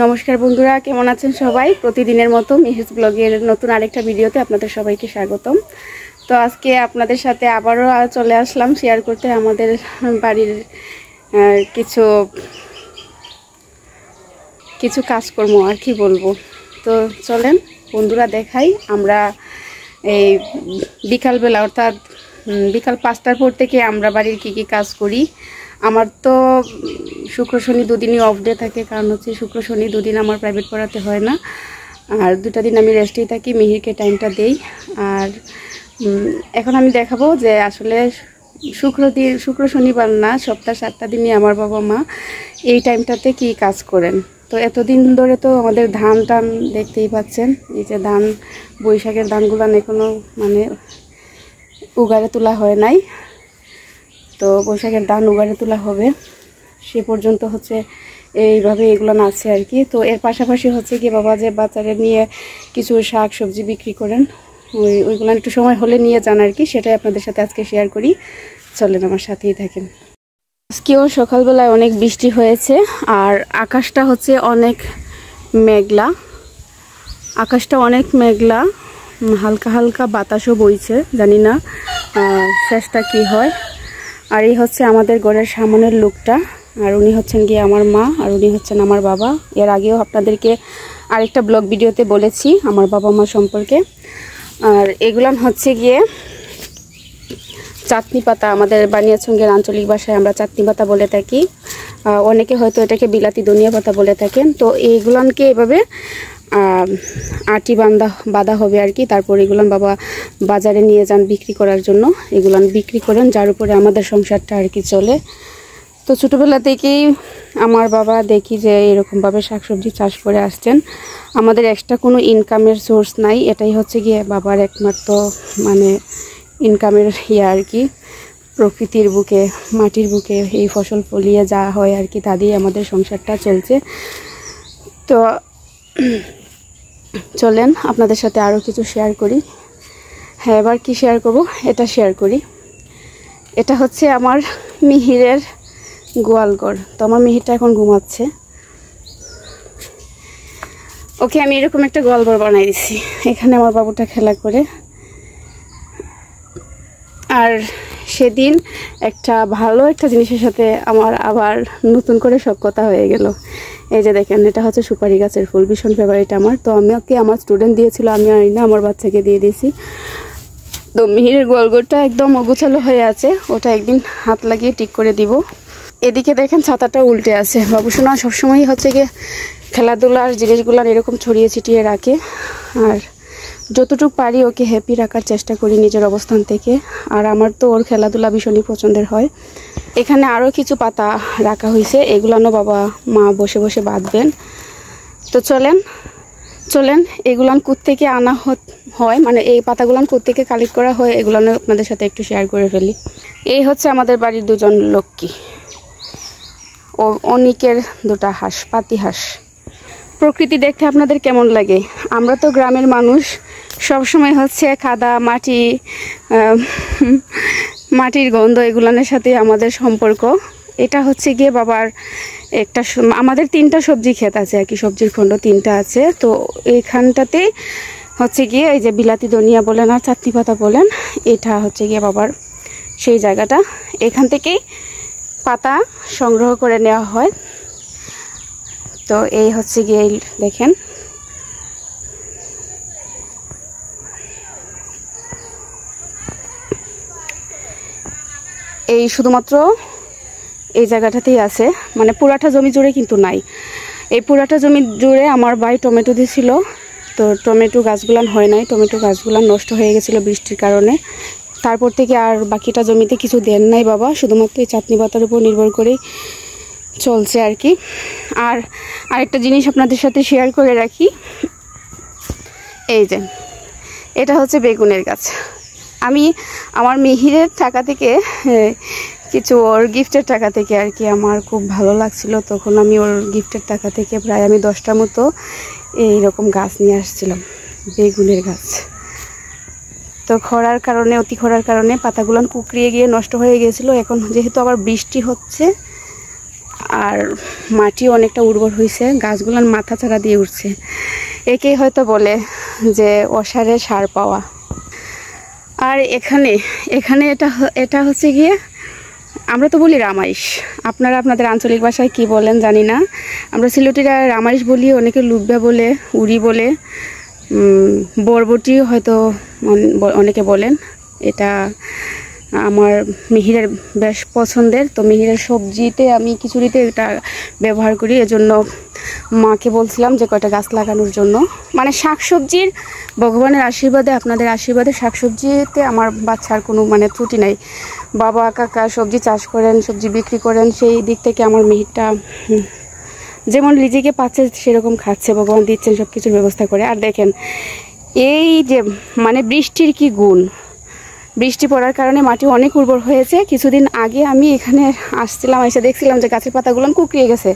নমস্কার বন্ধুরা, কেমন আছেন সবাই? প্রতিদিনের মতো মিহিস ব্লগের নতুন আরেকটা ভিডিওতে আপনাদের সবাইকে স্বাগতম। তো আজকে আপনাদের সাথে আবারও চলে আসলাম শেয়ার করতে আমাদের বাড়ির কিছু কিছু কাজকর্ম আর কি বলবো। তো চলেন বন্ধুরা দেখাই আমরা এই বিকালবেলা অর্থাৎ বিকাল 5টার পর থেকে আমরা বাড়ির কি কাজ করি। আমার তো শুক্র শনি দুদিনই অফ ডে থাকে, কারণ হচ্ছে শুক্র শনি দুদিন আমার প্রাইভেট পড়াতে হয় না, আর 2টা দিন আমি রেস্টেই থাকি, মিহিরকে টাইমটা দেই। আর এখন আমি দেখাবো যে আসলে শুক্র শনিবার না, সপ্তাহ 7টা দিনই আমার বাবা মা এই টাইমটাতে কি কাজ করেন। তো এতদিন ধরে তো আমাদের ধান টান দেখতেই পাচ্ছেন, এই যে ধান, বৈশাখের ধানগুলো এখনো মানে উগারে তোলা হয় নাই। তো বৈশাখের ধান উগারে তোলা হবে, সে পর্যন্ত হচ্ছে এইভাবে এগুলো আছে আর কি। তো এর পাশাপাশি হচ্ছে কি বাবা যে বাজারে নিয়ে কিছু শাক সবজি বিক্রি করেন, ওইগুলো একটু সময় হলে নিয়ে যান আর কি, সেটাই আপনাদের সাথে আজকে শেয়ার করি। চলেন আমার সাথেই থাকেন। আজকেও সকালবেলায় অনেক বৃষ্টি হয়েছে, আর আকাশটা হচ্ছে অনেক মেঘলা, আকাশটা অনেক মেঘলা, হালকা হালকা বাতাসও বইছে, জানি না শেষটা কি হয়। আর এই হচ্ছে আমাদের ঘরের সামনের লোকটা, আর উনি হচ্ছেন গিয়ে আমার মা, আর উনি হচ্ছেন আমার বাবা। এর আগেও আপনাদেরকে আরেকটা ব্লগ ভিডিওতে বলেছি আমার বাবা মা সম্পর্কে। আর এগুলান হচ্ছে গিয়ে চাটনি পাতা, আমাদের বানিয়াচঙ্গের আঞ্চলিক ভাষায় আমরা চাটনি পাতা বলে থাকি, অনেকে হয়তো এটাকে বিলাতি ধনিয়া পাতা বলে থাকেন। তো এইগুলানকে এভাবে আটি বাঁধা হবে আর কি। তারপর এগুলান বাবা বাজারে নিয়ে যান বিক্রি করার জন্য, এগুলান বিক্রি করেন, যার উপরে আমাদের সংসারটা আর কি চলে। তো ছোটোবেলা থেকেই আমার বাবা দেখি যে এরকমভাবে শাকসবজি চাষ করে আসছেন। আমাদের এক্সট্রা কোনো ইনকামের সোর্স নাই, এটাই হচ্ছে গিয়ে বাবার একমাত্র মানে ইনকামের আর কি। প্রকৃতির বুকে, মাটির বুকে এই ফসল ফলিয়ে যা হয় আর কি, তা দিয়ে আমাদের সংসারটা চলছে। তো চলেন আপনাদের সাথে আরও কিছু শেয়ার করি। হ্যাঁ, এবার কি শেয়ার করব, এটা শেয়ার করি। এটা হচ্ছে আমার মিহিরের গোয়ালঘর। তো আমার মিহিরটা এখন ঘুমাচ্ছে, ওকে আমি এরকম একটা গোয়ালঘর বানাই দিছি, এখানে আমার বাবুটা খেলা করে। আর সেদিন ভালো একটা জিনিসের সাথে আমার আবার নতুন করে সব কথা হয়ে গেল। এই যে দেখেন, এটা হচ্ছে সুপারি গাছের ফুল, ভীষণ ফেভারিট আমার। তো আমাকে আমার স্টুডেন্ট দিয়েছিল, আমি আনি না, আমার বাচ্চাকে দিয়ে দিয়েছি। তো মিহিরের গোয়ালঘরটা একদম অগোছালো হয়ে আছে, ওটা একদিন হাত লাগিয়ে ঠিক করে দিব। এদিকে দেখেন ছাতাটা উল্টে আছে, বাবুসোনা সবসময়ই হচ্ছে গিয়ে খেলাধুলার জিনিসগুলো এরকম ছড়িয়ে ছিটিয়ে রাখে, আর যতটুকু পারি ওকে হ্যাপি রাখার চেষ্টা করি নিজের অবস্থান থেকে। আর আমার তো ওর খেলাধুলা ভীষণই পছন্দের হয়। এখানে আরও কিছু পাতা রাখা হয়েছে, এগুলানো বাবা মা বসে বসে বাঁধবেন। তো চলেন এগুলান থেকে আনা হয়, মানে এই পাতাগুলান থেকে কালেক্ট করা হয়, এগুলানো আপনাদের সাথে একটু শেয়ার করে ফেলি। এই হচ্ছে আমাদের বাড়ির দুজন লক্ষ্মী, ও অনিকের 2টা হাঁস, পাতি হাঁস। প্রকৃতি দেখতে আপনাদের কেমন লাগে? আমরা তো গ্রামের মানুষ, সবসময় হচ্ছে কাদা মাটি, মাটির গন্ধ, এগুলানের সাথে আমাদের সম্পর্ক। এটা হচ্ছে গিয়ে বাবার আমাদের 3টা সবজি ক্ষেত আছে আর কি, সবজির খণ্ড 3টা আছে। তো এইখানটাতে হচ্ছে গিয়ে এই যে বিলাতি ধনিয়া বলেন আর চাটনি পাতা বলেন, এটা হচ্ছে গিয়ে বাবার সেই জায়গাটা। এখান থেকেই পাতা সংগ্রহ করে নেওয়া হয়। তো এই হচ্ছে গিয়ে দেখেন, এই শুধুমাত্র এই জায়গাটাতেই আছে, মানে পুরাটা জমি জুড়ে কিন্তু নাই। এই পুরাটা জমি জুড়ে আমার ভাই টমেটো দিয়েছিল, তো টমেটো গাছগুলান হয় নাই, টমেটো গাছগুলান নষ্ট হয়ে গেছিলো বৃষ্টির কারণে। তারপর থেকে আর বাকিটা জমিতে কিছু দেন নাই বাবা, শুধুমাত্র এই চাটনি পাতার উপর নির্ভর করেই চলছে আর কি। আর আরেকটা জিনিস আপনাদের সাথে শেয়ার করে রাখি, এই যে এটা হচ্ছে বেগুনের গাছ। আমি আমার মিহিরের টাকা থেকে কিছু, ওর গিফটের টাকা থেকে আর কি, আমার খুব ভালো লাগছিল, তখন আমি ওর গিফটের টাকা থেকে প্রায় আমি 10টার মতো এইরকম গাছ নিয়ে আসছিলাম, বেগুনের গাছ। তো অতি খরার কারণে পাতাগুলো কুকড়িয়ে গিয়ে নষ্ট হয়ে গিয়েছিল। এখন যেহেতু আবার বৃষ্টি হচ্ছে, আর মাটিও অনেকটা উর্বর হয়েছে, গাছগুলোর মাথা চারা দিয়ে উঠছে। একেই হয়তো বলে যে অসারে সার পাওয়া। আর এখানে এটা হচ্ছে গিয়ে, আমরা তো বলি রামাইশ, আপনারা আপনাদের আঞ্চলিক ভাষায় কি বলেন জানি না। আমরা সিলেটিরা রামাইশ বলি, অনেকে লুব্বা বলে, উড়ি বলে, বরবটি হয়তো অনেকে বলেন। এটা আমার মিহিরের বেশ পছন্দের, তো মিহিরের সবজিতে আমি খিচুড়িতে এটা ব্যবহার করি। এজন্য মাকে বলছিলাম যে কয়টা গাছ লাগানোর জন্য। মানে শাকসবজির ভগবানের আশীর্বাদে, আপনাদের আশীর্বাদে শাকসবজিতে আমার বাচ্চার কোনো মানে ত্রুটি নাই। বাবা কাকা সবজি চাষ করেন, সবজি বিক্রি করেন, সেই দিক থেকে আমার মিহিরটা যেমন নিজেকে পাচ্ছে সেরকম খাচ্ছে, ভগবান দিচ্ছেন সব কিছুর ব্যবস্থা করে। আর দেখেন এই যে মানে বৃষ্টির কি গুণ, বৃষ্টি পড়ার কারণে মাটি অনেক উর্বর হয়েছে। কিছুদিন আগে আমি এখানে আসছিলাম, এসে দেখছিলাম যে গাছের পাতাগুলো কুকড়িয়ে গেছে।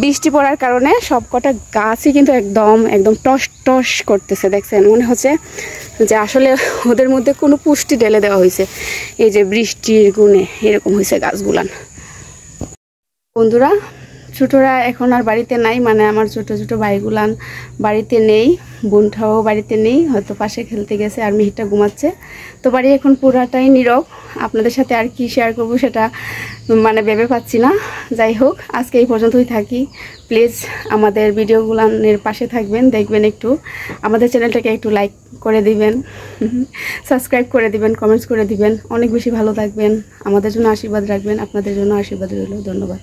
বৃষ্টি পড়ার কারণে সব কটা গাছই কিন্তু একদম টস টস করতেছে। দেখছেন, মনে হচ্ছে যে আসলে ওদের মধ্যে কোনো পুষ্টি ঢেলে দেওয়া হয়েছে। এই যে বৃষ্টির গুণে এরকম হয়েছে গাছগুলান। বন্ধুরা, ছোটরা এখন আর বাড়িতে নাই, মানে আমার ছোট ছোট ভাইগুলান বাড়িতে নেই, বোনটাও বাড়িতে নেই, হয়তো পাশে খেলতে গেছে, আর মিহিরটা ঘুমাচ্ছে। তো বাড়ি এখন পুরাটাই নীরব। আপনাদের সাথে আর কি শেয়ার করব সেটা মানে ভেবে পাচ্ছি না। যাই হোক, আজকে এই পর্যন্তই থাকি। প্লিজ আমাদের ভিডিওগুলানের পাশে থাকবেন, দেখবেন, একটু আমাদের চ্যানেলটাকে একটু লাইক করে দিবেন, সাবস্ক্রাইব করে দিবেন, কমেন্টস করে দিবেন। অনেক বেশি ভালো থাকবেন, আমাদের জন্য আশীর্বাদ রাখবেন। আপনাদের জন্য আশীর্বাদ রইল। ধন্যবাদ।